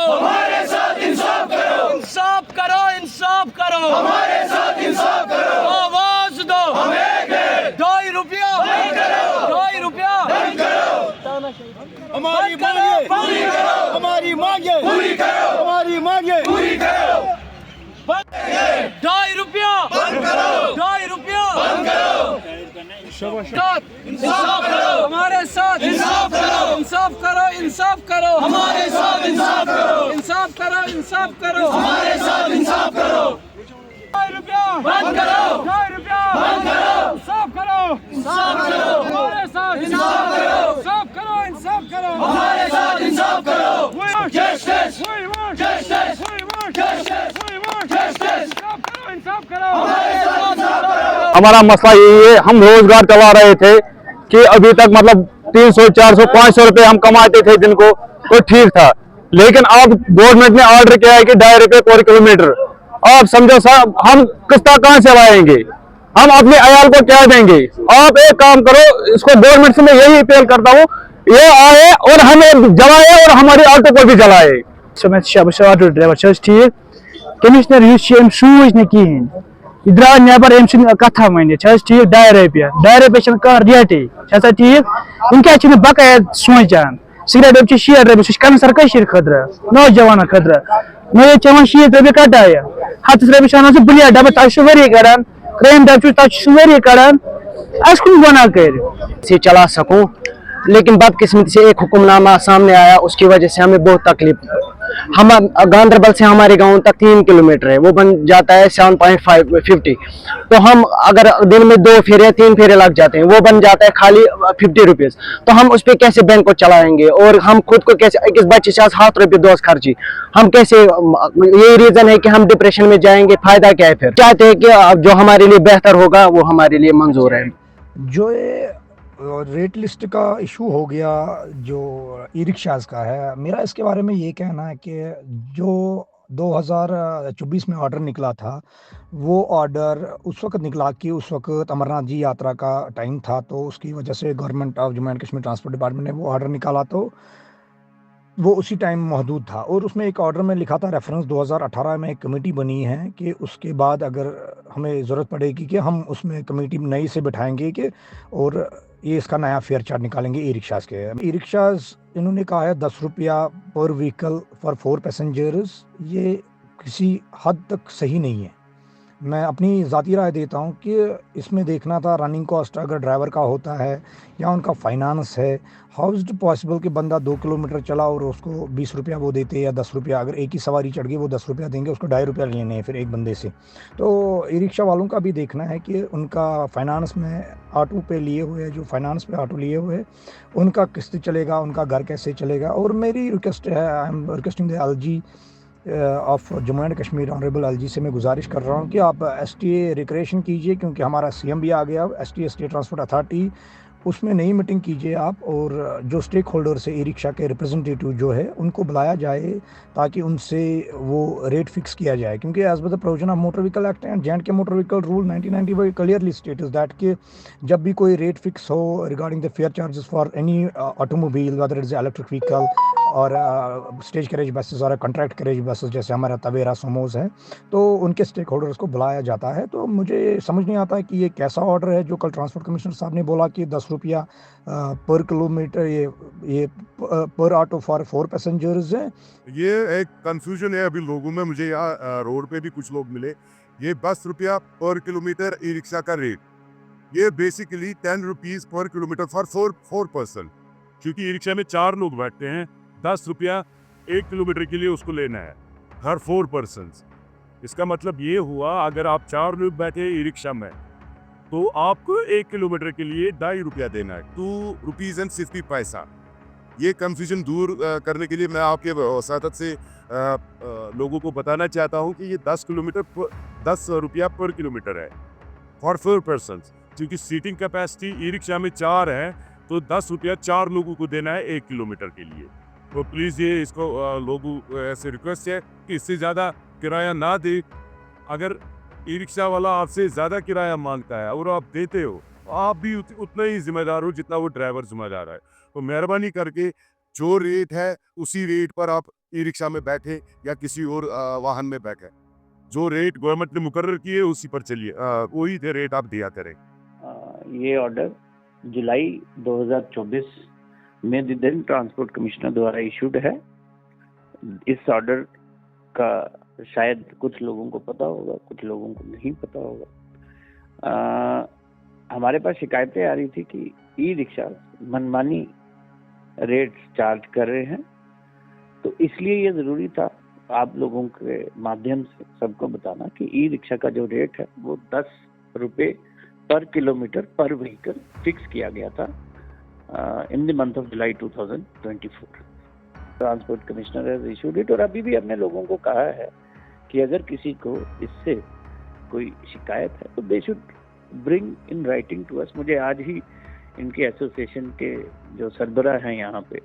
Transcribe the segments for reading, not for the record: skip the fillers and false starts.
हमारे साथ इंसाफ करो, इंसाफ करो, इंसाफ करो, हमारे साथ इंसाफ करो, आवाज दो, हमें दे, ₹2 बंद करो, ₹2 बंद करो, हमारी मांगे पूरी करो, हमारी मांगे पूरी करो, हमारी मांगे पूरी करो, ₹2 बंद करो, ₹2 बंद करो, इंसाफ करो, हमारे साथ इंसाफ करो, इंसाफ करो, इंसाफ करो, हमारे साथ इंसाफ करो, इंसाफ करो, इंसाफ करो, हमारे साथ इंसाफ करो, ₹2 बंद करो, ₹2 बंद करो, इंसाफ करो, इंसाफ करो, हमारे साथ इंसाफ करो, इंसाफ करो, इंसाफ करो, हमारे साथ इंसाफ करो, We want justice, We want justice, We want justice, We want justice, इंसाफ करो, इंसाफ करो, हमारे साथ इंसाफ करो, हमारा मसला यही है, हम रोजगार चला रहे थे कि अभी तक मतलब 300, 400, 500 रुपए हम कमाते थे दिन को, तो ठीक था। लेकिन अब गवर्नमेंट ने ऑर्डर किया है कि ₹2.5 पर किलोमीटर। आप समझो साहब, हम किस्ता कहां से लाएंगे, हम अपने अयाल को क्या देंगे। आप एक काम करो, इसको गवर्नमेंट से मैं यही अपील करता हूँ, ये आए और हमें जलाए और हमारी ऑटो को भी जलाए। ऑटो ड्राइवर ठीक कमिश्नर सूझ न कहें यह द्राव नबर कथा वन ठीक ₹2.5 कह रेटे ठीक वन क्या बकाया सोचान सिगरेट ₹60 सह कैंसर खतर नौजवान खतर न ये चवान ₹60 कटाए ₹100 बुलिया डब तुम वरी कड़ान क्राइम डब तुम वरी कड़ान अस कुन गुना कर से चला सकूं, लेकिन बदकिस्मती से एक हुक्मनामा सामने आया, उसकी वजह से हमें बहुत तकलीफ। हम गांधरबल से हमारे गांव तक 3 किलोमीटर है, वो बन जाता है 7.50। तो हम अगर दिन में 2 फेरे 3 फेरे लग जाते हैं, वो बन जाता है खाली ₹50। तो हम उस पर कैसे बैंक को चलाएंगे, और हम खुद को कैसे एक बच्चे से ₹7 दोस्त खर्ची, हम कैसे। यही रीजन है कि हम डिप्रेशन में जाएंगे, फायदा क्या है। फिर चाहते हैं कि जो हमारे लिए बेहतर होगा वो हमारे लिए मंजूर है। जो ये रेट लिस्ट का इशू हो गया जो ई रिक्शाज़ का है, मेरा इसके बारे में ये कहना है कि जो 2024 में ऑर्डर निकला था, वो ऑर्डर उस वक्त निकला कि उस वक्त अमरनाथ जी यात्रा का टाइम था, तो उसकी वजह से government of Jammu and Kashmir transport department ने वो ऑर्डर निकाला, तो वो उसी टाइम महदूद था। और उसमें एक ऑर्डर में लिखा था, रेफरेंस 2018 में एक कमेटी बनी है कि उसके बाद अगर हमें ज़रूरत पड़ेगी कि हम उसमें कमेटी नई से बिठाएंगे कि और ये इसका नया फेयर चार्ट निकालेंगे ई रिक्शाज़ के। ई रिक्शाज़ इन्होंने कहा है ₹10 पर व्हीकल फॉर 4 पैसेंजर्स। ये किसी हद तक सही नहीं है। मैं अपनी ज़ाती राय देता हूँ कि इसमें देखना था रनिंग कॉस्ट अगर ड्राइवर का होता है या उनका फाइनेंस है, हाउ इज़ इट पॉसिबल कि बंदा 2 किलोमीटर चला और उसको ₹20 वो देते या ₹10, अगर एक ही सवारी चढ़ गई वो ₹10 देंगे, उसको ₹2.5 लेने हैं फिर एक बंदे से। तो ई रिक्शा वालों का भी देखना है कि उनका फाइनेंस में ऑटो पे लिए हुए, जो फाइनेंस पे ऑटो लिए हुए, उनका किस्त चलेगा, उनका घर कैसे चलेगा। और मेरी रिक्वेस्ट है, I am requesting the LG of Jammu and Kashmir, honourable LG से मैं गुजारिश कर रहा हूँ कि आप एसटीए रिक्रिएशन कीजिए, क्योंकि हमारा सीएम भी आ गया, एसटीए स्टेट ट्रांसपोर्ट अथॉरिटी, उसमें नई मीटिंग कीजिए आप, और जो स्टेक होल्डर्स है ई रिक्शा के रिप्रेजेंटेटिव जो है उनको बुलाया जाए ताकि उनसे वो रेट फिक्स किया जाए। क्योंकि as per the provision of motor vehicle act and J&K motor vehicle rule 1990 clearly states that कि जब भी कोई रेट फिक्स हो regarding the fare charges for any automobile, whether it is electric vehicle और stage carriage buses और contract carriage buses जैसे हमारा Tavera सोमोज हैं, तो उनके स्टेक होल्डर्स को बुलाया जाता है। तो मुझे समझ नहीं आता है कि ये कैसा ऑर्डर है जो कल ट्रांसपोर्ट कमिश्नर साहब ने बोला कि ₹10 पर किलोमीटर ये पर ऑटो फॉर 4 पैसेंजर्स है। ये एक कंफ्यूजन है अभी लोगों में। मुझे यहाँ रोड पे भी कुछ लोग मिले, ये ₹10 पर किलोमीटर ई रिक्शा का रेट, ये बेसिकली ₹10 पर किलोमीटर फॉर 4 पर्सन। क्योंकि ई रिक्शा में 4 लोग बैठते हैं, ₹10 1 किलोमीटर के लिए उसको लेना है हर 4 पर्सन। इसका मतलब ये हुआ अगर आप 4 लोग बैठे ई रिक्शा में तो आपको 1 किलोमीटर के लिए ₹2.5 देना है, ₹2.50। ये कंफ्यूजन दूर करने के लिए मैं आपके वसातत से लोगों को बताना चाहता हूँ कि ये ₹10 पर किलोमीटर है फॉर 4 पर्सन। क्योंकि सीटिंग कैपेसिटी ई रिक्शा में 4 है, तो ₹10 4 लोगों को देना है 1 किलोमीटर के लिए। तो प्लीज़ ये इसको लोगों ऐसे रिक्वेस्ट है कि इससे ज़्यादा किराया ना दे। अगर ई रिक्शा वाला आपसे ज़्यादा किराया मांगता है और आप देते हो, आप भी उतना ही जिम्मेदार हो जितना वो ड्राइवर जिम्मेदार है। तो मेहरबानी करके जो रेट है उसी रेट पर आप ई रिक्शा में बैठे या किसी और वाहन में बैठे। जो रेट गवर्नमेंट ने मुकर्रर किए उसी पर चलिए, वही थे रेट आप दिया करें। ये ऑर्डर जुलाई 2024 में द देन ट्रांसपोर्ट कमिश्नर द्वारा इशूड है। इस ऑर्डर का शायद कुछ लोगों को पता होगा, कुछ लोगों को नहीं पता होगा। हमारे पास शिकायतें आ रही थी कि ई रिक्शा मनमानी रेट चार्ज कर रहे हैं, तो इसलिए ये ज़रूरी था आप लोगों के माध्यम से सबको बताना कि ई रिक्शा का जो रेट है वो 10 रुपये पर किलोमीटर पर व्हीकल फिक्स किया गया था in the month of July 2024। Transport commissioner has issued it. और अभी भी हमने लोगों को कहा है कि अगर किसी को इससे कोई शिकायत है तो they should bring in writing to us. मुझे आज ही इनके एसोसिएशन के जो सरबराह हैं यहाँ पे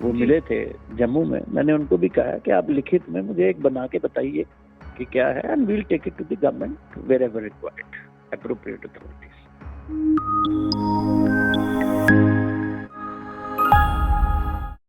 वो मिले थे जम्मू में। मैंने उनको भी कहा कि आप लिखित में मुझे एक बना के बताइए कि क्या है, and we'll take it to the government wherever required, appropriate authorities.